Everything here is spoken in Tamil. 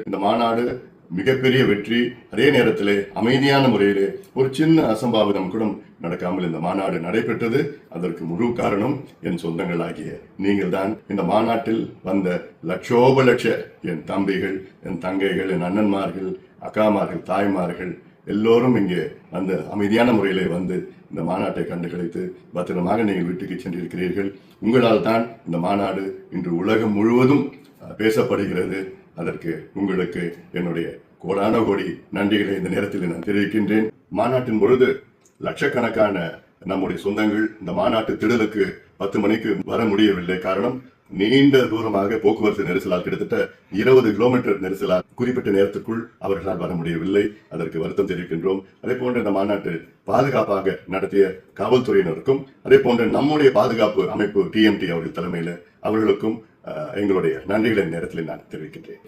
இந்த மாநாடு மிகப்பெரிய வெற்றி. அதே நேரத்திலே அமைதியான முறையிலே ஒரு சின்ன அசம்பாவிதம் கூட நடக்காமல் இந்த மாநாடு நடைபெற்றது. அதற்கு முழு காரணம் என் சொந்தங்களாகிய நீங்கள் தான். இந்த மாநாட்டில் வந்த லட்சோப லட்ச என் தம்பிகள், என் தங்கைகள், என் அண்ணன்மார்கள், அக்காமார்கள், தாய்மார்கள் எல்லோரும் இங்கே அந்த அமைதியான முறையிலே வந்து இந்த மாநாட்டை கண்டுகளித்து பத்திரமாக நீங்கள் வீட்டுக்கு சென்றிருக்கிறீர்கள். உங்களால் தான் இந்த மாநாடு இன்று உலகம் முழுவதும் பேசப்படுகிறது. அதற்கு உங்களுக்கு என்னுடைய கோடான கோடி நன்றிகளை இந்த நேரத்தில் நான் தெரிவிக்கின்றேன். மாநாட்டின் பொழுது லட்சக்கணக்கான நம்முடைய சொந்தங்கள் இந்த மாநாட்டு திடலுக்கு 10 மணிக்கு வர முடியவில்லை. காரணம், நீண்ட தூரமாக போக்குவரத்து நெரிசலால் கிட்டத்தட்ட 20 கிலோமீட்டர் நெரிசலால் குறிப்பிட்ட நேரத்திற்குள் அவர்களால் வர முடியவில்லை. அதற்கு வருத்தம் தெரிவிக்கின்றோம். அதே போன்ற இந்த மாநாட்டு பாதுகாப்பாக நடத்திய காவல்துறையினருக்கும், அதே போன்ற நம்முடைய பாதுகாப்பு அமைப்பு TMT அவர்கள் தலைமையில் அவர்களுக்கும் எங்களுடைய நன்றிகளை நேரத்தில் நான் தெரிவிக்கின்றேன்.